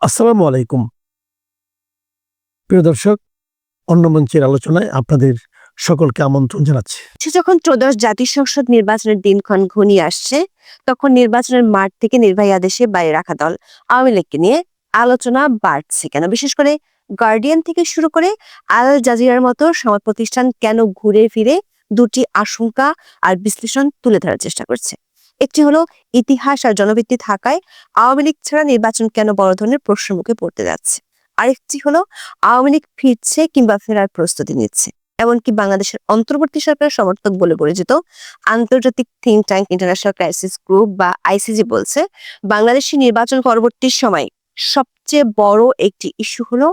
আসসালামু আলাইকুম। প্রিয় দর্শক, অন্য মঞ্চের আলোচনায় আপনাদের সকলকে আমন্ত্রণ জানাচ্ছি। যখন ত্রয়োদশ জাতীয় সংসদ নির্বাচনের দিনক্ষণ ঘনিয়ে আসছে, তখন নির্বাচনের মাঠ থেকে নির্বাহী আদেশে বাইরে রাখা দল আওয়ামী লীগকে নিয়ে আলোচনা বাড়ছে কেন? বিশেষ করে গার্ডিয়ান থেকে শুরু করে আল জাজিরার মতো সংবাদ প্রতিষ্ঠান কেন ঘুরে ফিরে দুটি আশঙ্কা আর বিশ্লেষণ তুলে ধরার চেষ্টা করছে। একটি হলো ইতিহাস আর জনভিত্তি থাকায় আওয়ামী লীগ ছাড়া নির্বাচন কেন বড় ধরনের প্রশ্নের মুখে পড়তে যাচ্ছে। আরেকটি হলো আওয়ামী লীগ ফিরছে কিংবা ফেরার প্রস্তুতি নিচ্ছে। এমনকি বাংলাদেশের অন্তর্বর্তী সরকারের সমর্থক বলে পরিচিত আন্তর্জাতিক think tank international crisis group বা আইসিজি বলছে, বাংলাদেশি নির্বাচন পরবর্তী সময় সবচেয়ে বড় একটি ইস্যু হলো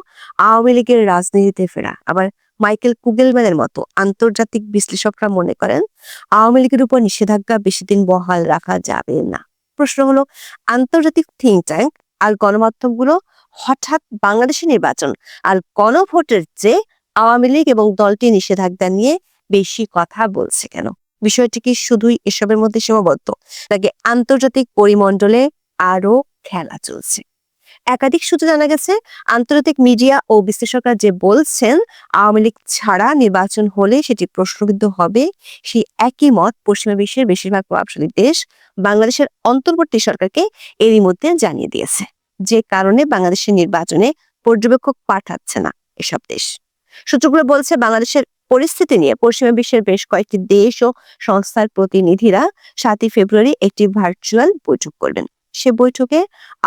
আওয়ামী লীগের রাজনীতিতে ফেরা। আবার মাইকেল কুগেলম্যানের মতো আন্তর্জাতিক বিশ্লেষকরা মনে করেন, আওয়ামী লীগের উপর নিষেধাজ্ঞা বেশি দিন বহাল রাখা যাবে না। প্রশ্ন হলো, আন্তর্জাতিক থিঙ্ক ট্যাঙ্ক আর গণমাধ্যমগুলো হঠাৎ বাংলাদেশের নির্বাচন আর গণভোটের চেয়ে আওয়ামী লীগ এবং দলটি নিষেধাজ্ঞা নিয়ে বেশি কথা বলছে কেন? বিষয়টি কি শুধুই এসবের মধ্যে সীমাবদ্ধ, নাকি আন্তর্জাতিক পরিমণ্ডলে আরো খেলা চলছে? একাধিক সূত্রে জানা গেছে, আন্তর্জাতিক মিডিয়া ও বিশ্লেষকরা যে বলছেন আওয়ামী লীগ ছাড়া নির্বাচন হলে সেটি প্রশ্নবিদ্ধ হবে, সেই একই মত পশ্চিমা বিশ্বের বেশিরভাগ প্রভাবশালী দেশ বাংলাদেশের অন্তর্বর্তী সরকারকে এরই মধ্যে জানিয়ে দিয়েছে, যে কারণে বাংলাদেশের নির্বাচনে পর্যবেক্ষক পাঠাচ্ছে না এসব দেশ। সূত্রগুলো বলছে, বাংলাদেশের পরিস্থিতি নিয়ে পশ্চিমা বিশ্বের বেশ কয়েকটি দেশ ও সংস্থার প্রতিনিধিরা 7ই ফেব্রুয়ারি একটি ভার্চুয়াল বৈঠক করবেন। সে বৈঠকে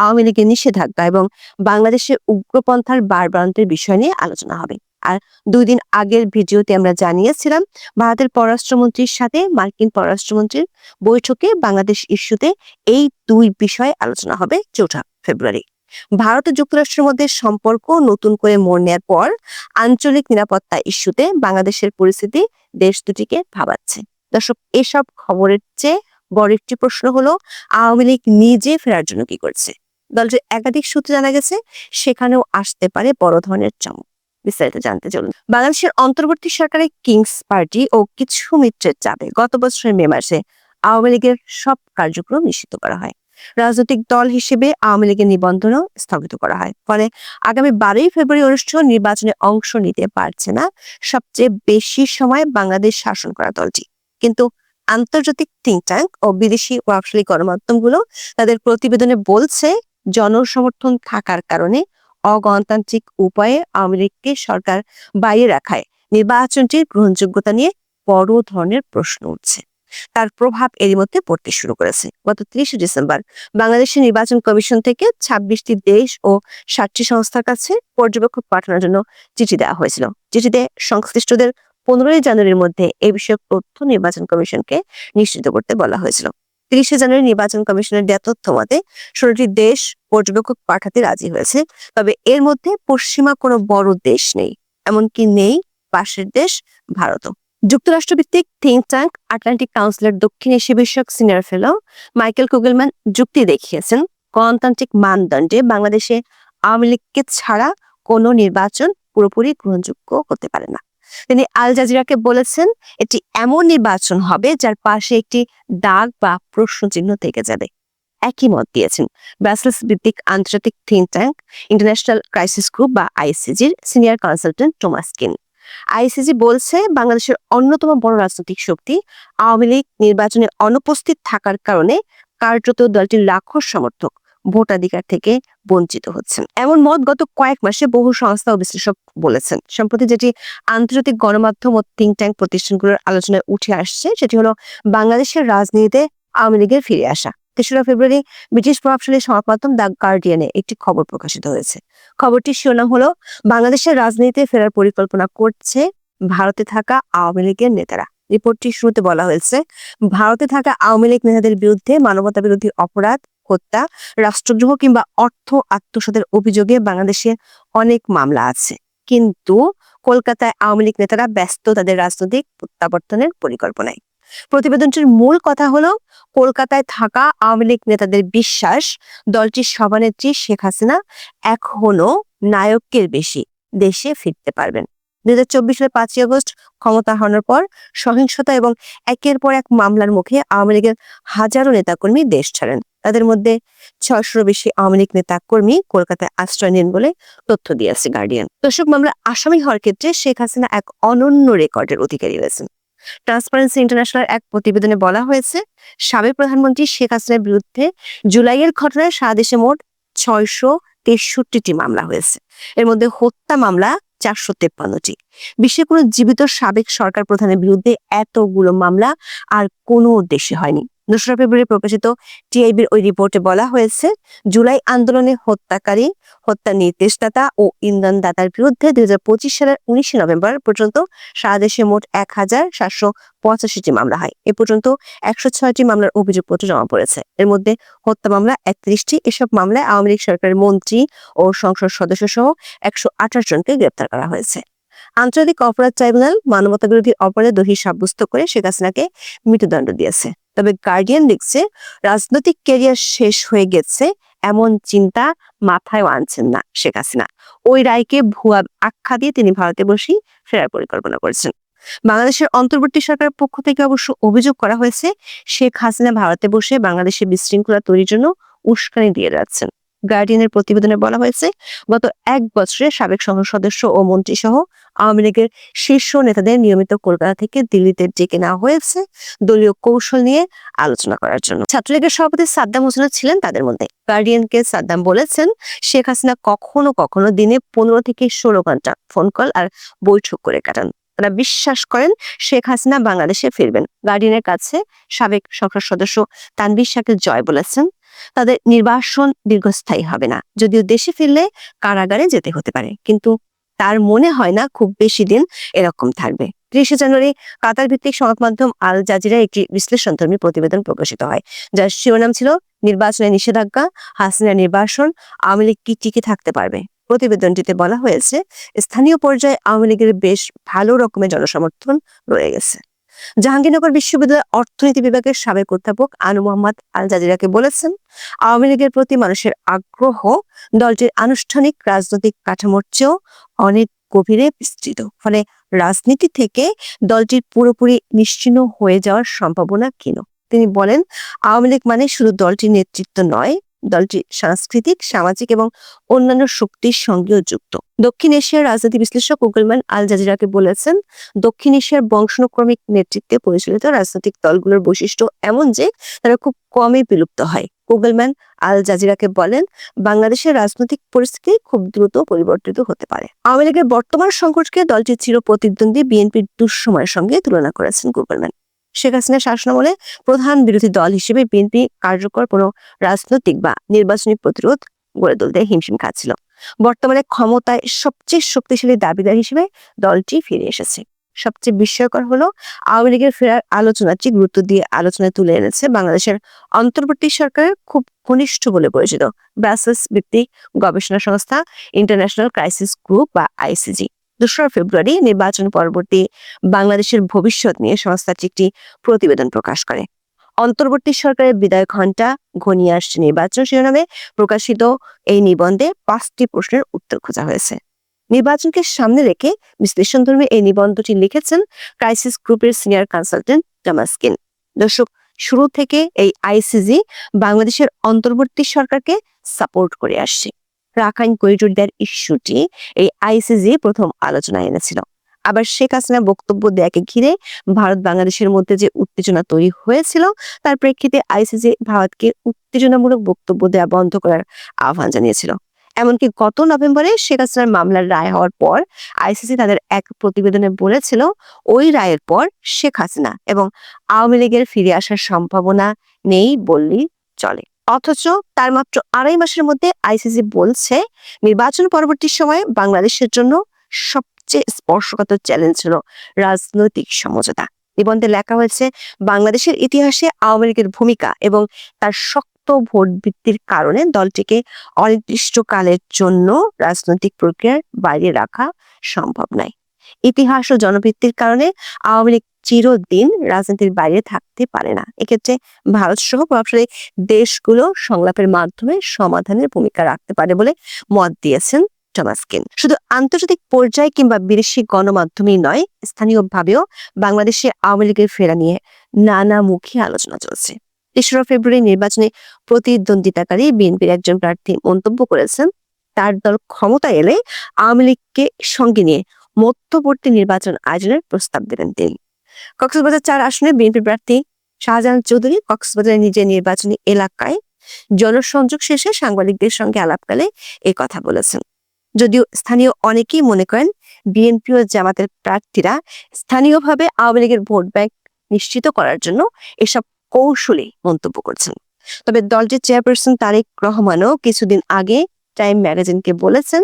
আওয়ামী লীগের নিষেধাজ্ঞা এবং বাংলাদেশের উগ্রপন্থার বাড়বাড়ন্তের বিষয় নিয়ে আলোচনা হবে। আর 2 দিন আগের ভিডিওতে আমরা জানিয়েছিলাম, ভারতের পররাষ্ট্রমন্ত্রীর সাথে মার্কিন পররাষ্ট্রমন্ত্রীর বৈঠকে বাংলাদেশ ইস্যুতে এই 2 বিষয়ে আলোচনা হবে 4 ফেব্রুয়ারি। ভারত ও যুক্তরাষ্ট্রের মধ্যে সম্পর্ক নতুন করে মোড় নেওয়ার পর আঞ্চলিক নিরাপত্তা ইস্যুতে বাংলাদেশের পরিস্থিতি দেশ দুটিকে ভাবাচ্ছে। দর্শক, এসব খবরের চেয়ে বড় একটি প্রশ্ন হলো, আওয়ামী লীগ নিজে ফেরার জন্য কি করছে? দলটির একাধিক সূত্রে জানা গেছে, সেখানেও আসতে পারে বড় ধরনের চমক। বিস্তারিত জানতে চলুন। বাংলাদেশের অন্তর্বর্তী সরকারের কিংস পার্টি ও কিছু মিত্রের চাপে গত বছরের মে মাসে আওয়ামী লীগের সব কার্যক্রম নিষিদ্ধ করা হয়। রাজনৈতিক দল হিসেবে আওয়ামী লীগের নিবন্ধনও স্থগিত করা হয়। ফলে আগামী 12ই ফেব্রুয়ারি অনুষ্ঠিত নির্বাচনে অংশ নিতে পারছে না সবচেয়ে বেশি সময় বাংলাদেশ শাসন করা দলটি। কিন্তু আন্তর্জাতিক থিঙ্ক ট্যাঙ্ক ও বিদেশি প্রভাবশালী গণমাধ্যমগুলো তাদের প্রতিবেদনে বলছে, জনসমর্থন থাকার কারণে অগণতান্ত্রিক উপায়ে আওয়ামী লীগকে সরকার বাইরে রাখায় নির্বাচনটির গ্রহণযোগ্যতা নিয়ে বড় ধরনের প্রশ্ন উঠছে। তার প্রভাব এরই মধ্যে পড়তে শুরু করেছে। গত 30 ডিসেম্বর বাংলাদেশের নির্বাচন কমিশন থেকে 26টি দেশ ও 7টি সংস্থার কাছে পর্যবেক্ষক পাঠানোর জন্য চিঠি দেওয়া হয়েছিল। চিঠিতে সংশ্লিষ্টদের 15ই জানুয়ারির মধ্যে এই বিষয়ক তথ্য নির্বাচন কমিশনকে নিশ্চিত করতে বলা হয়েছিল। 30শে জানুয়ারি নির্বাচন কমিশনের দেওয়া তথ্য মতে 16টি দেশ পর্যবেক্ষক পাঠাতে রাজি হয়েছে। তবে এর মধ্যে পশ্চিমা কোনো বড় দেশ নেই, এমনকি নেই পাশের দেশ ভারতও। যুক্তরাষ্ট্রভিত্তিক থিঙ্ক ট্যাঙ্ক আটলান্টিক কাউন্সিলের দক্ষিণ এশিয়া বিষয়ক সিনিয়র ফেলো মাইকেল কুগেলম্যান যুক্তি দেখিয়েছেন, গণতান্ত্রিক মানদণ্ডে বাংলাদেশে আওয়ামী লীগকে ছাড়া কোনো নির্বাচন পুরোপুরি গ্রহণযোগ্য হতে পারে না। তিনি আল জাজিরাকে বলেছেন, এটি এমন নির্বাচন হবে যার পাশে একটি দাগ বা প্রশ্নচিহ্ন থেকে যাবে। একই মত দিয়েছেন ব্রাসেলস ভিত্তিক আন্তর্জাতিক think tank international crisis group বা আইসিজির সিনিয়র কনসালটেন্ট টমাস কিন। আইসিজি বলছে, বাংলাদেশের অন্যতম বড় রাজনৈতিক শক্তি আওয়ামী লীগ নির্বাচনে অনুপস্থিত থাকার কারণে কার্যত দলটির লাখো সমর্থক ভোটাধিকার থেকে বঞ্চিত হচ্ছেন। এমন মত গত কয়েক মাসে বহু সংস্থা ও বিশ্লেষক বলেছেন। সম্প্রতি যেটি আন্তর্জাতিক গণমাধ্যম ও থিঙ্ক ট্যাঙ্ক প্রতিষ্ঠানগুলোর আলোচনায় উঠে আসছে, সেটি হলো বাংলাদেশের রাজনীতিতে আওয়ামী লীগের ফিরে আসা। 3রা ফেব্রুয়ারি ব্রিটিশ প্রভাবশালী সংবাদ মাধ্যম দ্য গার্ডিয়ানে একটি খবর প্রকাশিত হয়েছে। খবরটির শিরোনাম হলো, বাংলাদেশের রাজনীতিতে ফেরার পরিকল্পনা করছে ভারতে থাকা আওয়ামী লীগের নেতারা। রিপোর্টটির শুরুতে বলা হয়েছে, ভারতে থাকা আওয়ামী লীগ নেতাদের বিরুদ্ধে মানবতা বিরোধী অপরাধ, হত্যা, রাষ্ট্রদ্রোহ কিংবা অর্থ আত্মসাতের অভিযোগে বাংলাদেশে অনেক মামলা আছে। কিন্তু কলকাতায় আওয়ামী লীগ নেতারা ব্যস্ত তাদের রাজনৈতিক প্রত্যাবর্তনের পরিকল্পনায়। প্রতিবেদনটির মূল কথা হলো, কলকাতায় থাকা আওয়ামী লীগ নেতাদের বিশ্বাস, দলটির সভানেত্রী শেখ হাসিনা এখনো নায়কের বেশি দেশে ফিরতে পারবেন। 2024 সালের 5ই আগস্ট ক্ষমতা হারানোর পর সহিংসতা এবং একের পর এক মামলার মুখে আওয়ামী লীগের হাজারো নেতাকর্মী দেশ ছাড়েন। তাদের মধ্যে 600 বেশি আওয়ামী লীগ নেতা কর্মী কলকাতায় আশ্রয় নেন বলে তথ্য দিয়েছে গার্ডিয়ান। দর্শক, মামলা আসামি হওয়ার ক্ষেত্রে শেখ হাসিনা এক অনন্য রেকর্ডের অধিকারী হয়েছেন। ট্রান্সপারেন্সি ইন্টারন্যাশনাল এক প্রতিবেদনে বলা হয়েছে, সাবেক প্রধানমন্ত্রী শেখ হাসিনার বিরুদ্ধে জুলাইয়ের ঘটনায় সারা দেশে মোট 663টি মামলা হয়েছে। এর মধ্যে হত্যা মামলা 453টি। বিশ্বের কোনো জীবিত সাবেক সরকার প্রধানের বিরুদ্ধে এতগুলো মামলা আর কোনো দেশে হয়নি। 2রা ফেব্রুয়ারি প্রকাশিত টিআইবির ওই রিপোর্টে বলা হয়েছে, জুলাই আন্দোলনে হত্যাকারী, হত্যা নির্দেশদাতা ও ইন্ধনদাতার বিরুদ্ধে 2025 সালের 19 নভেম্বর পর্যন্ত সারা দেশে মোট 1785টি মামলা হয়। এ পর্যন্ত 106টি মামলার অভিযোগপত্র জমা পড়েছে। এর মধ্যে হত্যা মামলা 31টি। এসব মামলায় আওয়ামী লীগ সরকারের মন্ত্রী ও সংসদ সদস্য সহ 128 জনকে গ্রেপ্তার করা হয়েছে। আন্তর্জাতিক অপরাধ ট্রাইব্যুনাল মানবতা বিরোধী অপরাধে দোষী সাব্যস্ত করে শেখ হাসিনাকে মৃত্যুদণ্ড দিয়েছে। তবে গার্ডিয়ান লিখছে, রাজনৈতিক ক্যারিয়ার শেষ হয়ে গেছে এমন চিন্তা মাথায় আনছেন না শেখ হাসিনা। ওই রায়কে ভুয়া আখ্যা দিয়ে তিনি ভারতে বসেই ফেরার পরিকল্পনা করেছেন। বাংলাদেশের অন্তর্বর্তী সরকারের পক্ষ থেকে অবশ্য অভিযোগ করা হয়েছে, শেখ হাসিনা ভারতে বসে বাংলাদেশে বিশৃঙ্খলা তৈরির জন্য উস্কানি দিয়ে যাচ্ছেন। গার্ডিয়ানের প্রতিবেদনে বলা হয়েছে, গত 1 বছরে সাবেক সংসদ সদস্য ও মন্ত্রী সহ আওয়ামী লীগের শীর্ষ নেতাদের নিয়মিত কলকাতা থেকে দিল্লিতে ডেকে নেওয়া হয়েছে দলীয় কৌশল নিয়ে আলোচনা করার জন্য। ছাত্রলীগের সভাপতি সাদ্দাম হোসেন ছিলেন তাদের মধ্যে। গার্ডিয়ানকে সাদ্দাম বলেছেন, শেখ হাসিনা কখনো কখনো দিনে 15 থেকে 16 ঘন্টা ফোন কল আর বৈঠক করে কাটান। তারা বিশ্বাস করেন শেখ হাসিনা বাংলাদেশে ফিরবেন। গার্ডিয়ানের কাছে সাবেক সংসদ সদস্য তানভীর শাকিল জয় বলেছেন, তাদের নির্বাসন দীর্ঘস্থায়ী হবে না, যদিও দেশে ফিরলে কারাগারে যেতে হতে পারে, কিন্তু তার মনে হয় না খুব বেশি দিন এরকম থাকবে। 30 জানুয়ারি কাতার ভিত্তিক সংবাদ মাধ্যম আল জাজিরা একটি বিশ্লেষণধর্মী প্রতিবেদন প্রকাশিত হয়, যার শিরোনাম ছিল নির্বাচনে নিষেধাজ্ঞা, হাসিনা নির্বাসন, আওয়ামী লীগ কি টিকে থাকতে পারবে। প্রতিবেদনটিতে বলা হয়েছে, স্থানীয় পর্যায়ে আওয়ামী লীগের বেশ ভালো রকমের জনসমর্থন রয়ে গেছে। জাহাঙ্গীরনগর বিশ্ববিদ্যালয়ের অর্থনীতি বিভাগের সাবেক অধ্যাপক আনু মোহাম্মদ আল জাজিরাকে বলেছেন, আওয়ামী লীগের প্রতি মানুষের আগ্রহ দলটির আনুষ্ঠানিক রাজনৈতিক কাঠামোর চেয়েও অনেক গভীরে বিস্তৃত। ফলে রাজনীতি থেকে দলটির পুরোপুরি নিশ্চিহ্ন হয়ে যাওয়ার সম্ভাবনা ক্ষীণ। তিনি বলেন, আওয়ামী লীগ মানে শুধু দলটির নেতৃত্ব নয়, দলটি সাংস্কৃতিক, সামাজিক এবং অন্যান্য শক্তির সঙ্গেও যুক্ত। দক্ষিণ এশিয়ার রাজনীতি বিশ্লেষক কুগলম্যান আল জাজিরাকে বলেছেন, দক্ষিণ এশিয়ার বংশানুক্রমিক নেতৃত্বে পরিচালিত রাজনৈতিক দলগুলোর বৈশিষ্ট্য এমন যে তারা খুব কমই বিলুপ্ত হয়। কুগলম্যান আল জাজিরাকে বলেন, বাংলাদেশের রাজনৈতিক পরিস্থিতি খুব দ্রুত পরিবর্তিত হতে পারে। আওয়ামী লীগের বর্তমান সংকটকে দলটির চিরপ্রতিদ্বন্দ্বী বিএনপির দুঃসময়ের সঙ্গে তুলনা করেছেন কুগলম্যান। শেখ হাসিনার শাসনামলে প্রধান বিরোধী দল হিসেবে বিএনপি কার্যকর কোনো রাজনৈতিক বা নির্বাচনী প্রতিরোধ গড়ে তুলতে হিমশিম খাচ্ছিল। বর্তমানে ক্ষমতায় সবচেয়ে শক্তিশালী দাবিদার হিসেবে দলটি ফিরে এসেছে। সবচেয়ে বিস্ময়কর হলো, আওয়ামী লীগের ফেরার আলোচনাটি গুরুত্ব দিয়ে আলোচনায় তুলে এনেছে বাংলাদেশের অন্তর্বর্তী সরকারের খুব ঘনিষ্ঠ বলে পরিচিত ব্রাসেলস ভিত্তিক গবেষণা সংস্থা ইন্টারন্যাশনাল ক্রাইসিস গ্রুপ বা আইসিজি। 2রা ফেব্রুয়ারি নির্বাচন পরবর্তী বাংলাদেশের ভবিষ্যৎ নিয়ে সংস্থাটি একটি প্রতিবেদন প্রকাশ করে। অন্তর্বর্তী সরকারের বিদায় ঘণ্টা ঘনিয়ে আসছে নির্বাচন শিরোনামে প্রকাশিত এই নিবন্ধে 5টি প্রশ্নের উত্তর খোঁজা হয়েছে। নির্বাচনকে সামনে রেখে বিশ্লেষণধর্মী এই নিবন্ধটি লিখেছেন ক্রাইসিস গ্রুপের সিনিয়র কনসালটেন্ট টমাস কিন। দর্শক, শুরু থেকে এই আইসিজি বাংলাদেশের অন্তর্বর্তী সরকারকে সাপোর্ট করে আসছে। রাখাইন করিডোর দেওয়ার ইস্যুটি এই আইসিজি প্রথম আলোচনায় এনেছিল। আবার শেখ হাসিনা বক্তব্য দেয়াকে ঘিরে ভারত বাংলাদেশের মধ্যে যে উত্তেজনা তৈরি হয়েছিল, তার প্রেক্ষিতে আইসিজি ভারতকে উত্তেজনামূলক বক্তব্য দেওয়া বন্ধ করার আহ্বান জানিয়েছিল। এমনকি গত নভেম্বরে শেখ হাসিনার মামলার রায় হওয়ার পর আইসিসি তাদের এক প্রতিবেদনে বলেছিল, ওই রায়ের পর শেখ হাসিনা এবং আওয়ামী লীগের ফিরে আসার সম্ভাবনা নেই বললেই চলে। অথচ তার মাত্র 2.5 মাসের মধ্যে আইসিসি বলছে, নির্বাচন পরবর্তী সময়ে বাংলাদেশের জন্য সবচেয়ে স্পর্শকাতর চ্যালেঞ্জ হলো রাজনৈতিক সমঝোতা। নিবন্ধে লেখা হয়েছে, বাংলাদেশের ইতিহাসে আওয়ামী লীগের ভূমিকা এবং তার শক্ত ভোট ভিত্তির কারণে দলটিকে অনির্দিষ্টকালের জন্য রাজনৈতিক প্রক্রিয়ার বাইরে রাখা সম্ভব নয়। ইতিহাস ও জনভিত্তির কারণে আওয়ামী লীগ চিরদিন রাজনীতির বাইরে থাকতে পারে না। এক্ষেত্রে ভারত সহ প্রভাবশালী দেশগুলো সংলাপের মাধ্যমে সমাধানের ভূমিকা রাখতে পারে বলে মত দিয়েছেন টমাস কিন। শুধু আন্তর্জাতিক পর্যায়ে কিংবা বিদেশি গণমাধ্যমেই নয়, স্থানীয়ভাবেও বাংলাদেশে আওয়ামী লীগের ফেরা নিয়ে নানামুখী আলোচনা চলছে। তেসরা ফেব্রুয়ারি নির্বাচনে প্রতিদ্বন্দ্বিতাকারী বিএনপির একজন প্রার্থী মন্তব্য করেছেন, তার দল ক্ষমতা এলে আওয়ামী লীগকে সঙ্গে নিয়ে মধ্যবর্তী নির্বাচন আয়োজনের প্রস্তাব দেবেন তিনি। কক্সবাজার 4 আসনে বিএনপি প্রার্থী শাহজাহান চৌধুরী কক্সবাজারের নিজের নির্বাচনী এলাকায় জনসংযোগ শেষে সাংবাদিকদের সঙ্গে আলাপকালে এই কথা বলেছেন। যদিও স্থানীয় অনেকেই মনে করেন বিএনপি ও জামাতের প্রার্থীরা স্থানীয়ভাবে আওয়ামী লীগের ভোট ব্যাংক নিশ্চিত করার জন্য এসব কৌশলী মন্তব্য করছেন। তবে দলটির চেয়ারপারসন তারেক রহমানও কিছুদিন আগে টাইম ম্যাগাজিনকে বলেছেন,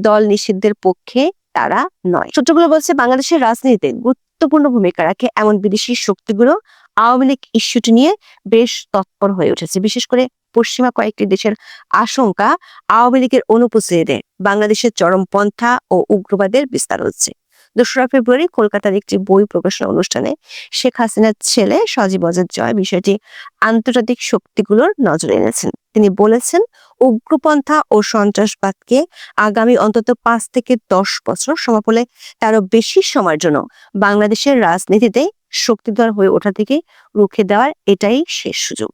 দল নিষিদ্ধের পক্ষে তারা নয়। সূত্রগুলো বলছে, বাংলাদেশের রাজনীতিতে গুরুত্বপূর্ণ ভূমিকা রাখে এমন বিদেশি শক্তিগুলো আওয়ামী লীগ ইস্যুটি নিয়ে বেশ তৎপর হয়ে উঠেছে। বিশেষ করে পশ্চিমা কয়েকটি দেশের আশঙ্কা, আওয়ামী লীগের অনুপস্থিতিতে বাংলাদেশের চরমপন্থা ও উগ্রবাদের বিস্তার হচ্ছে। 2রা ফেব্রুয়ারি কলকাতার একটি বই প্রকাশনা অনুষ্ঠানে শেখ হাসিনার ছেলে সজীব ওয়াজেদ জয় বিষয়টি আন্তর্জাতিক শক্তিগুলোর নজরে এনেছেন। তিনি বলেছেন, উগ্রপন্থা ও সন্ত্রাসবাদকে আগামী অন্তত 5 থেকে 10 বছর, সম্ভব হলে তারও বেশি সময়ের জন্য বাংলাদেশের রাজনীতিতে শক্তিধর হয়ে ওঠা থেকে রুখে দেওয়ার এটাই শেষ সুযোগ।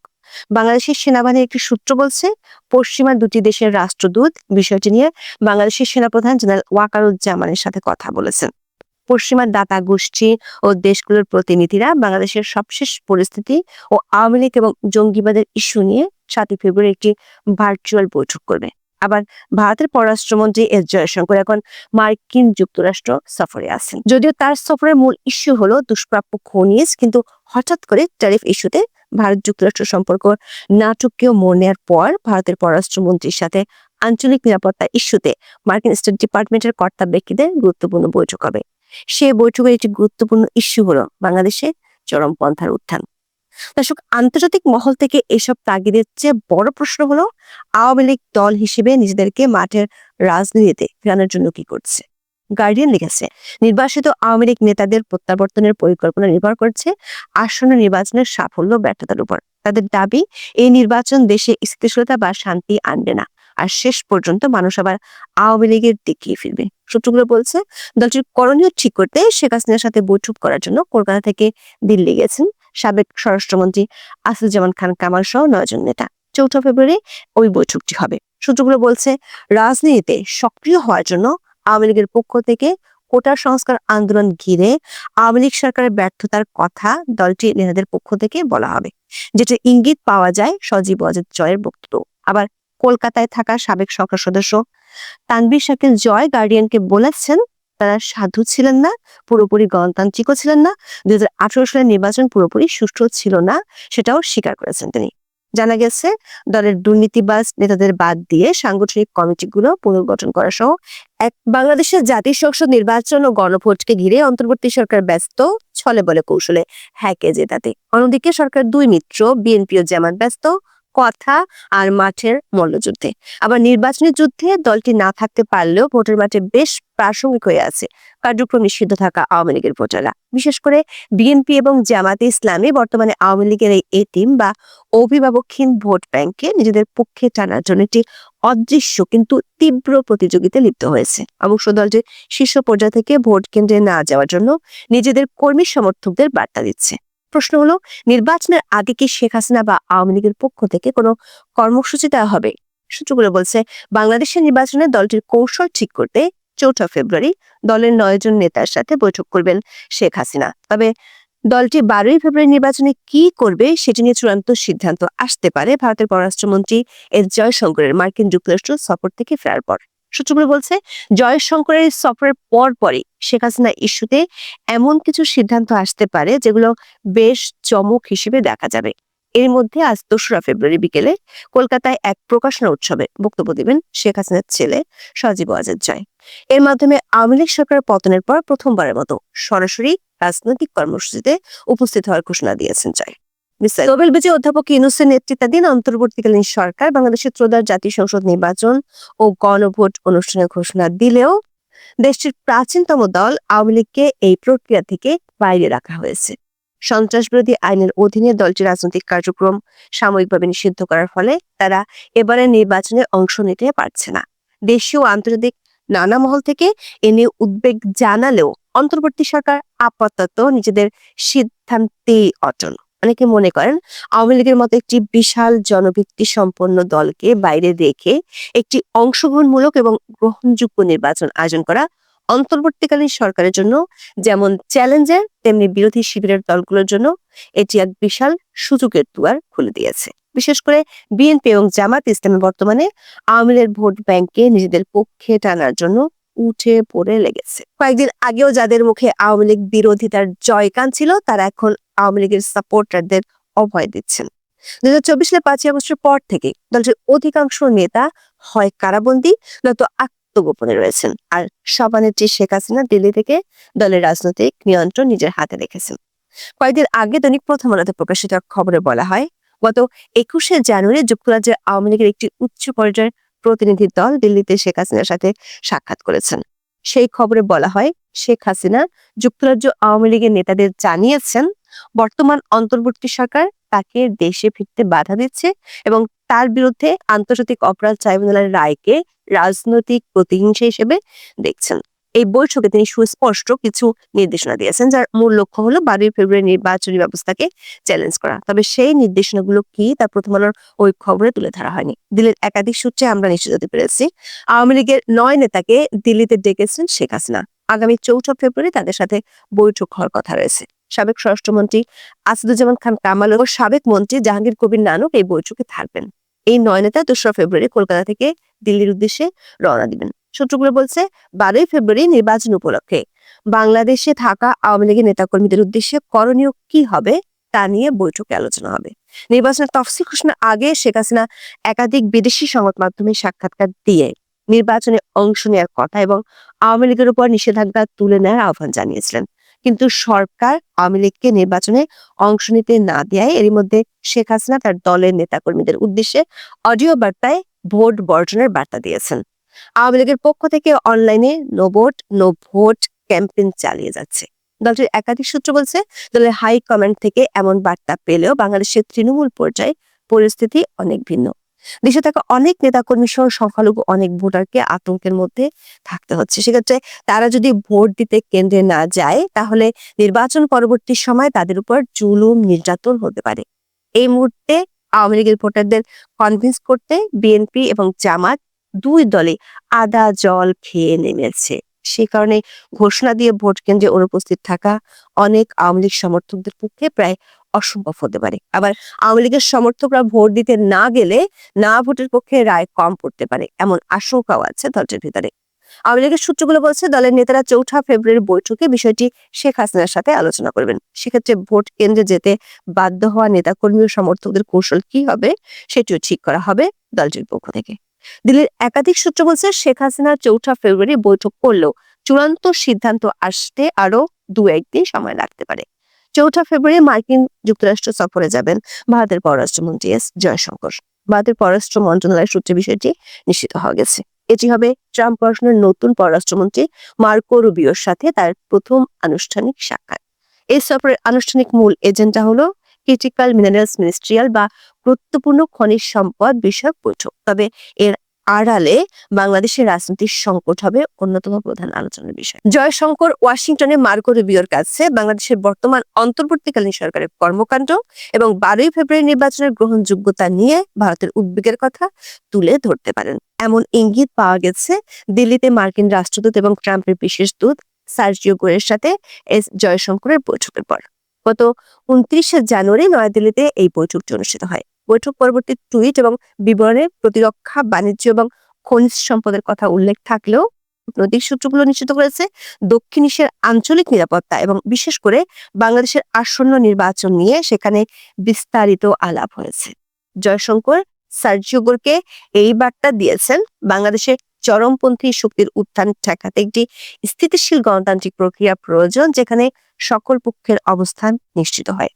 বাংলাদেশের সেনাবাহিনীর একটি সূত্র বলছে, পশ্চিমা দুটি দেশের রাষ্ট্রদূত বিষয়টি নিয়ে বাংলাদেশের সেনাপ্রধান জেনারেল ওয়াকারুজ্জামানের সাথে কথা বলেছেন। পশ্চিমা দাতা গোষ্ঠী ও দেশগুলোর প্রতিনিধিরা বাংলাদেশের সবশেষ পরিস্থিতি ও আওয়ামী লীগ এবং জঙ্গিবাদের ইস্যু নিয়ে 7 ফেব্রুয়ারি একটি ভার্চুয়াল বৈঠক করবে। আবার ভারতের পররাষ্ট্রমন্ত্রী এস জয়শঙ্কর এখন মার্কিন যুক্তরাষ্ট্র সফরে আছেন। যদিও তার সফরের মূল ইস্যু হলো দুষ্প্রাপ্য খনিজ, কিন্তু হঠাৎ করে ট্যারিফ ইস্যুতে ভারত যুক্তরাষ্ট্র সম্পর্ক নাটকীয় মোড় নেওয়ার পর ভারতের পররাষ্ট্রমন্ত্রীর সাথে আঞ্চলিক নিরাপত্তা ইস্যুতে মার্কিন স্টেট ডিপার্টমেন্টের কর্তা ব্যক্তিদের গুরুত্বপূর্ণ বৈঠক হবে। সে বৈঠকের একটি গুরুত্বপূর্ণ ইস্যু হলো বাংলাদেশে চরমপন্থার উত্থান। দর্শক, আন্তর্জাতিক মহল থেকে এসব তাগিদের চেয়ে বড় প্রশ্ন হলো, আওয়ামী লীগ দল হিসেবে নিজেদেরকে মাঠের রাজনীতিতে ফেরানোর জন্য কি করছে। গার্ডিয়ান লিখেছে, নির্বাসিত আওয়ামী লীগ নেতাদের প্রত্যাবর্তনের পরিকল্পনা নির্ভর করছে আসন্ন নির্বাচনের সাফল্য ব্যর্থতার উপর। তাদের দাবি, এই নির্বাচন দেশে স্থিতিশীলতা বা শান্তি আনবে না, আর শেষ পর্যন্ত মানুষ আবার আওয়ামী লীগের দিকেই ফিরবে। সূত্রগুলো বলছে, দলটির করণীয় ঠিক করতে শেখ হাসিনার সাথে বৈঠক করার জন্য কলকাতা থেকে দিল্লি গেছেন সাবেক স্বরাষ্ট্রমন্ত্রী আসাদুজ্জামান খান কামাল সহ 9 জন নেতা। 4 ফেব্রুয়ারি ওই বৈঠকটি হবে। সূত্রগুলো বলছে, রাজনীতিতে সক্রিয় হওয়ার জন্য আওয়ামী লীগের পক্ষ থেকে কোটা সংস্কার আন্দোলন ঘিরে আওয়ামী লীগ সরকারের ব্যর্থতার কথা দলটির নেতাদের পক্ষ থেকে বলা হবে, যেটা ইঙ্গিত পাওয়া যায় সজীব ওয়াজেদ জয়ের বক্তব্য। আবার কলকাতায় থাকা সাবেক সংসদ সদস্য তানভীর শাকিল জয় গার্ডিয়ানকে বলেছেন, তারা সাধু ছিলেন না, পুরোপুরি গণতান্ত্রিকও ছিলেন না, 2018 সালের নির্বাচন পুরোপুরি সুষ্ঠু ছিল না, সেটাও স্বীকার করেছেন তিনি। জানা গেছে, দলের দুর্নীতিবাজ নেতাদের বাদ দিয়ে সাংগঠনিক কমিটিগুলো পুনর্গঠন করা সহ বাংলাদেশের জাতীয় সংসদ নির্বাচন ও গণভোটকে ঘিরে অন্তর্বর্তী সরকার ব্যস্ত ছলে বলে কৌশলে হ্যাকে জেতাতে। অন্যদিকে সরকার 2 মিত্র বিএনপি ও জামাত ব্যস্ত কথা আর মাঠের মল্লযুদ্ধে। আবার নির্বাচনী যুদ্ধে দলটি না থাকতে পারলেও ভোটের মাঠে বেশ প্রাসঙ্গিক হয়ে আছে কার্যক্রম নিষিদ্ধ থাকা আওয়ামী লীগের ভোটাররা। বিশেষ করে বিএনপি এবং জামাতে ইসলামী বর্তমানে আওয়ামী লীগের এই এতিম বা অভিভাবকহীন ভোট ব্যাংককে নিজেদের পক্ষে টানার জন্য একটি অদৃশ্য কিন্তু তীব্র প্রতিযোগিতায় লিপ্ত হয়েছে। অবশ্য দলটি শীর্ষ পর্যায় থেকে ভোট কেন্দ্রে না যাওয়ার জন্য নিজেদের কর্মী সমর্থকদের বার্তা দিচ্ছে। প্রশ্ন হলো, নির্বাচনের আগে কি শেখ হাসিনা বা আওয়ামী লীগের পক্ষ থেকে কোনো কর্মসূচি দেওয়া হবে? সূত্রগুলো বলছে, বাংলাদেশের নির্বাচনে দলটির কৌশল ঠিক করতে 4 ফেব্রুয়ারি দলের 9 জন নেতার সাথে বৈঠক করবেন শেখ হাসিনা। তবে দলটি 12 ফেব্রুয়ারি নির্বাচনে কি করবে সেটি নিয়ে চূড়ান্ত সিদ্ধান্ত আসতে পারে ভারতের পররাষ্ট্রমন্ত্রী এস জয়শঙ্করের মার্কিন যুক্তরাষ্ট্র সফর থেকে ফেরার পর। সূত্রগুলো বলছে, জয়শঙ্করের সফরের পরই শেখ হাসিনা ইস্যুতে এমন কিছু সিদ্ধান্ত আসতে পারে যেগুলো বেশ চমক হিসেবে দেখা যাবে। এর মধ্যে আজ 2রা ফেব্রুয়ারি বিকেলে কলকাতায় এক প্রকাশনা উৎসবে বক্তব্য দেবেন শেখ হাসিনার ছেলে সজীব ওয়াজেদ জয়। এর মাধ্যমে আওয়ামী লীগ সরকার পতনের পর প্রথমবারের মতো সরাসরি রাজনৈতিক কর্মসূচিতে উপস্থিত হওয়ার ঘোষণা দিয়েছেন জয়। নোবেল বিজয়ী অধ্যাপক ইউনূসের নেতৃত্বাধীন অন্তর্বর্তীকালীন সরকার বাংলাদেশের ত্রয়োদশ জাতীয় সংসদ নির্বাচন ও গণভোট অনুষ্ঠানের ঘোষণা দিলেও দেশটির প্রাচীনতম দল আওয়ামী লীগকে এই প্রক্রিয়া থেকে বাইরে রাখা হয়েছে। সন্ত্রাসবিরোধী আইনের অধীনে দলটির রাজনৈতিক কার্যক্রম সাময়িকভাবে নিষিদ্ধ করার ফলে তারা এবারের নির্বাচনে অংশ নিতে পারছে না। দেশীয় ও আন্তর্জাতিক নানা মহল থেকে এ নিয়ে উদ্বেগ জানালেও অন্তর্বর্তী সরকার আপাতত নিজেদের সিদ্ধান্তে অটল। অনেকে মনে করেন আওয়ামী লীগের মতো একটি বিশাল জনভিত্তি সম্পন্ন দলকে বাইরে রেখে একটি অংশগ্রহণমূলক এবং গ্রহণযোগ্য নির্বাচন আয়োজন করা অন্তর্বর্তীকালীন সরকারের জন্য যেমন চ্যালেঞ্জের তেমনি বিরোধী শিবিরের দলগুলোর জন্য এটি এক বিশাল সুযোগের দুয়ার খুলে দিয়েছে। বিশেষ করে বিএনপি এবং জামাত ইসলামী বর্তমানে আওয়ামী লীগের ভোট ব্যাংকে নিজেদের পক্ষে টানার জন্য উঠে পড়ে লেগেছে। কয়েকদিন আগেও যাদের মুখে আওয়ামী লীগ বিরোধিতার জয়গান ছিল, তারা এখন আওয়ামী লীগের সাপোর্টারদের অভয় দিচ্ছেন। 2024 সালের 5ই আগস্টের পর থেকে দলটির অধিকাংশ নেতা হয় কারাবন্দী নয়তো আত্মগোপনে রয়েছেন, আর সভানেত্রী শেখ হাসিনা দিল্লি থেকে দলের রাজনৈতিক নিয়ন্ত্রণ নিজের হাতে রেখেছেন। কয়েকদিন আগে দৈনিক প্রথম আলোতে প্রকাশিত খবরে বলা হয়, গত 21শে জানুয়ারি যুক্তরাজ্যের আওয়ামী লীগের একটি উচ্চ পর্যায়ের প্রতিনিধি দল দিল্লিতে শেখ হাসিনার সাথে সাক্ষাৎ করেছেন। সেই খবরে বলা হয়, শেখ হাসিনা যুক্তরাজ্য আওয়ামী লীগের নেতাদের জানিয়েছেন বর্তমান অন্তর্বর্তী সরকার তাকে দেশে ফিরতে বাধা দিচ্ছে এবং তার বিরুদ্ধে আন্তর্জাতিক অপরাধ ট্রাইব্যুনালের রায়কে রাজনৈতিক প্রতিহিংসা হিসেবে দেখছেন। এই বৈঠকে তিনি সুস্পষ্ট কিছু নির্দেশনা দিয়েছেন, যার মূল লক্ষ্য হলো 12 ফেব্রুয়ারি নির্বাচনী ব্যবস্থাকে চ্যালেঞ্জ করা। তবে সেই নির্দেশনাগুলো কি তা প্রথম আলোর ওই খবরে তুলে ধরা হয়নি। দিল্লির একাধিক সূত্রে আমরা নিশ্চিত হতে পেরেছি, আওয়ামী লীগের 9 নেতাকে দিল্লিতে ডেকেছেন শেখ হাসিনা। আগামী 4 ফেব্রুয়ারি তাদের সাথে বৈঠক হওয়ার কথা রয়েছে। সাবেক স্বরাষ্ট্রমন্ত্রী আসাদুজ্জামান খান কামাল ও সাবেক মন্ত্রী জাহাঙ্গীর কবির নানক এই বৈঠকে থাকবেন। এই 9 নেতা 2 ফেব্রুয়ারি কলকাতা থেকে দিল্লির উদ্দেশ্যে রওনা দিবেন। সূত্রগুলো বলছে, 12 ফেব্রুয়ারি নির্বাচন উপলক্ষে বাংলাদেশে থাকা আওয়ামী লীগের নেতাকর্মীদের উদ্দেশ্যে করণীয় কি হবে তা নিয়ে বৈঠকে আলোচনা হবে। নির্বাচনের তফসিল ঘোষণার আগে শেখ হাসিনা একাধিক বিদেশি সংবাদ মাধ্যমে সাক্ষাৎকার দিয়ে নির্বাচনে অংশ নেওয়ার কথা এবং আওয়ামী লীগের উপর নিষেধাজ্ঞা তুলে নেওয়ার আহ্বান জানিয়েছিলেন। কিন্তু সরকার আওয়ামী লীগকে নির্বাচনে অংশ নিতে না দেয় এরই মধ্যে শেখ হাসিনা তার দলের নেতাকর্মীদের উদ্দেশ্যে অডিও বার্তায় ভোট বর্জনের বার্তা দিয়েছেন। আওয়ামী লীগের পক্ষ থেকে অনলাইনে no vote no vote campaign চালিয়ে যাচ্ছে। দলটির একাধিক সূত্র বলছে, দলের হাই কমান্ড থেকে এমন বার্তা পেলেও বাংলাদেশের তৃণমূল পর্যায়ে পরিস্থিতি অনেক ভিন্ন। দেশে থাকা অনেক নেতাকর্মী সহ সংখ্যালঘু অনেক ভোটারকে আতঙ্কের মধ্যে থাকতে হচ্ছে। সেক্ষেত্রে তারা যদি ভোট দিতে কেন্দ্রে না যায়, তাহলে নির্বাচন পরবর্তী সময় তাদের উপর জুলুম নির্যাতন হতে পারে। এই মুহূর্তে আওয়ামী লীগের ভোটারদের কনভিন্স করতে বিএনপি এবং জামাত দুই দলে আদা জল খেয়ে নেমেছে। সে কারণে ঘোষণা দিয়ে ভোট কেন্দ্রে অনুপস্থিত থাকা অনেক আওয়ামী লীগ সমর্থকদের পক্ষে প্রায় অসম্ভব হতে পারে। আবার আওয়ামী লীগের সমর্থকরা ভোট দিতে না গেলে না ভোটের পক্ষে রায় কম পড়তে পারে, এমন আশঙ্কাও আছে দলটির ভিতরে। আওয়ামী লীগের সূত্রগুলো বলছে, দলের নেতারা 4 ফেব্রুয়ারি বৈঠকে বিষয়টি শেখ হাসিনার সাথে আলোচনা করবেন। সেক্ষেত্রে ভোট কেন্দ্রে যেতে বাধ্য হওয়া নেতাকর্মী ও সমর্থকদের কৌশল কি হবে সেটিও ঠিক করা হবে দলটির পক্ষ থেকে। দিল্লির একাধিক সূত্র বলছে, শেখ হাসিনা 4 ফেব্রুয়ারি বৈঠক করলেও চূড়ান্ত সিদ্ধান্ত আসতে আরো 2-1 দিন সময় লাগতে পারে। 4 ফেব্রুয়ারি মার্কিন যুক্তরাষ্ট্র সফরে যাবেন ভারতের পররাষ্ট্রমন্ত্রী এস জয়শঙ্কর। ভারতের পররাষ্ট্র মন্ত্রণালয়ের সূত্রে বিষয়টি নিশ্চিত হওয়া গেছে। এটি হবে ট্রাম্প প্রশাসনের নতুন পররাষ্ট্রমন্ত্রী মার্কো রুবিওর সাথে তার প্রথম আনুষ্ঠানিক সাক্ষাৎ। এই সফরের আনুষ্ঠানিক মূল এজেন্ডা হলো ক্রিটিক্যাল মিনারেলস মিনিস্ট্রিয়াল বা গুরুত্বপূর্ণ খনিজ সম্পদ বিষয়ক বৈঠক। তবে এর আড়ালে বাংলাদেশের রাজনৈতিক সংকট হবে অন্যতম প্রধান আলোচনার বিষয়। জয়শঙ্কর ওয়াশিংটনে মার্কো রুবিওর কাছে বাংলাদেশের বর্তমান অন্তর্বর্তীকালীন সরকারের কর্মকাণ্ড এবং 12 ফেব্রুয়ারি নির্বাচনের গ্রহণযোগ্যতা নিয়ে ভারতের উদ্বেগের কথা তুলে ধরতে পারেন। এমন ইঙ্গিত পাওয়া গেছে দিল্লিতে মার্কিন রাষ্ট্রদূত এবং ট্রাম্পের বিশেষ দূত সার্জিও গোরের সাথে এস জয়শঙ্করের বৈঠকের পর। গত 29শে জানুয়ারি নয়াদিল্লিতে এই বৈঠকটি অনুষ্ঠিত হয়। বৈঠক পরবর্তী টুইট এবং বিবরণে প্রতিরক্ষা, বাণিজ্য এবং খনিজ সম্পদের কথা উল্লেখ থাকলেও কূটনৈতিক সূত্রগুলো নিশ্চিত করেছে দক্ষিণ এশিয়ার আঞ্চলিক নিরাপত্তা এবং বিশেষ করে বাংলাদেশের আসন্ন নির্বাচন নিয়ে সেখানে বিস্তারিত আলাপ হয়েছে। জয়শঙ্কর সার্জিও গোরকে এই বার্তা দিয়েছেন, বাংলাদেশের চরমপন্থী শক্তির উত্থান ঠেকাতে একটি স্থিতিশীল গণতান্ত্রিক প্রক্রিয়া প্রয়োজন, যেখানে সকল পক্ষের অবস্থান নিশ্চিত হয়।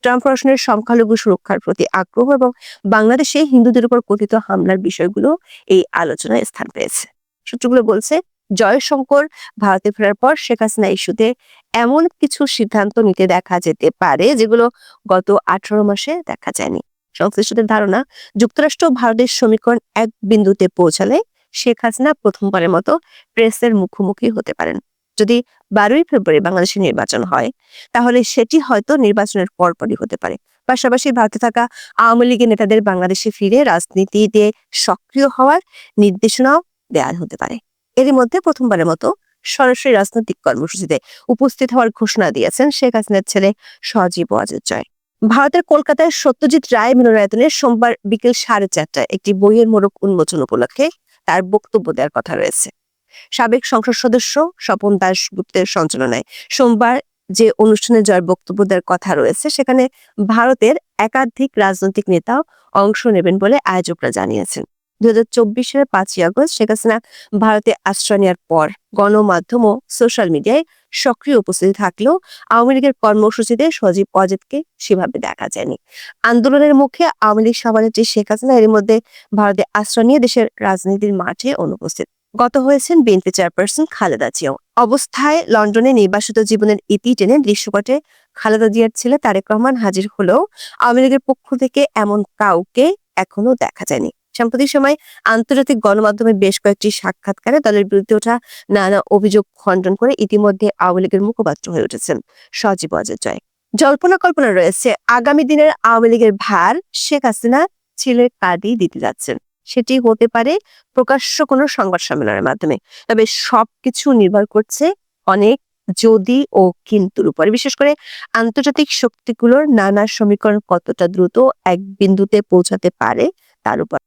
ট্রাম্প প্রশাসনের সংখ্যালঘু সুরক্ষার প্রতি আগ্রহ এবং বাংলাদেশে হিন্দুদের উপর কথিত হামলার বিষয়গুলো এই আলোচনায় স্থান পেয়েছে। সূত্রগুলো বলছে, জয়শঙ্কর ভারতে ফেরার পর শেখ হাসিনা ইস্যুতে এমন কিছু সিদ্ধান্ত নিতে দেখা যেতে পারে যেগুলো গত 18 মাসে দেখা যায়নি। সংশ্লিষ্টদের ধারণা, যুক্তরাষ্ট্র ও ভারতের সমীকরণ এক বিন্দুতে পৌঁছালে শেখ হাসিনা প্রথমবারের মতো প্রেসের মুখোমুখি হতে পারেন। যদি 12ই ফেব্রুয়ারি বাংলাদেশে নির্বাচন হয় তাহলে সেটি হয়তো নির্বাচনের পরপরই হতে পারে। পাশাপাশি ভারতে থাকা আওয়ামী লীগের নেতাদের বাংলাদেশে ফিরে রাজনীতিতে সক্রিয় হওয়ার নির্দেশনাও দেওয়া হতে পারে। এরই মধ্যে প্রথমবারের মতো সরাসরি রাজনৈতিক কর্মসূচিতে উপস্থিত হওয়ার ঘোষণা দিয়েছেন শেখ হাসিনার ছেলে সজীব ওয়াজেদ জয়। ভারতের কলকাতায় সত্যজিৎ রায় মিলনায়তনে সোমবার বিকেল 4:30টায় একটি বইয়ের মোড়ক উন্মোচন উপলক্ষে তার বক্তব্য দেওয়ার কথা রয়েছে। সাবেক সংসদ সদস্য স্বপন দাশগুপ্তের সঞ্চালনায় সোমবার যে অনুষ্ঠানে জয়ের বক্তব্য দেওয়ার কথা রয়েছে সেখানে ভারতের একাধিক রাজনৈতিক নেতাও অংশ নেবেন বলে আয়োজকরা জানিয়েছেন। 2024 সালের 5ই আগস্ট শেখ হাসিনা ভারতে আশ্রয় নেওয়ার পর গণমাধ্যম ও সোশ্যাল মিডিয়ায় সক্রিয় উপস্থিতি থাকলেও আওয়ামী লীগের কর্মসূচিতে সজীব ওয়াজেদকে সেভাবে দেখা যায়নি। আন্দোলনের মুখে আওয়ামী লীগ সভানেত্রী শেখ হাসিনা এর মধ্যে ভারতে আশ্রয় নিয়ে দেশের রাজনীতির মাঠে অনুপস্থিত। গত হয়েছেন বিএনপি চেয়ারপারসন খালেদা জিয়াও। অবস্থায় লন্ডনে নির্বাসিত জীবনের ইতি টেনে দৃশ্যপটে খালেদা জিয়ার ছেলে তারেক রহমান হাজির হলেও আওয়ামী লীগের পক্ষ থেকে এমন কাউকে এখনো দেখা যায়নি। সাম্প্রতিক সময় আন্তর্জাতিক গণমাধ্যমে বেশ কয়েকটি সাক্ষাৎকারে দলের বিরুদ্ধে ওঠা নানা অভিযোগ খণ্ডন করে ইতিমধ্যে আওয়ামী লীগের মুখপাত্র হয়ে উঠেছেন সজীব ওয়াজেদ জয়। জল্পনা কল্পনা রয়েছে আগামী দিনের আওয়ামী লীগের ভার শেখ হাসিনা ছেলের কাঁধেই দিতে যাচ্ছেন। সেটি হতে পারে প্রকাশ্য কোনো সংবাদ সম্মেলনের মাধ্যমে। তবে সবকিছু নির্ভর করছে অনেক যদি ও কিন্তুর উপরে, বিশেষ করে আন্তর্জাতিক শক্তিগুলোর নানা সমীকরণ কতটা দ্রুত এক বিন্দুতে পৌঁছাতে পারে তার উপর।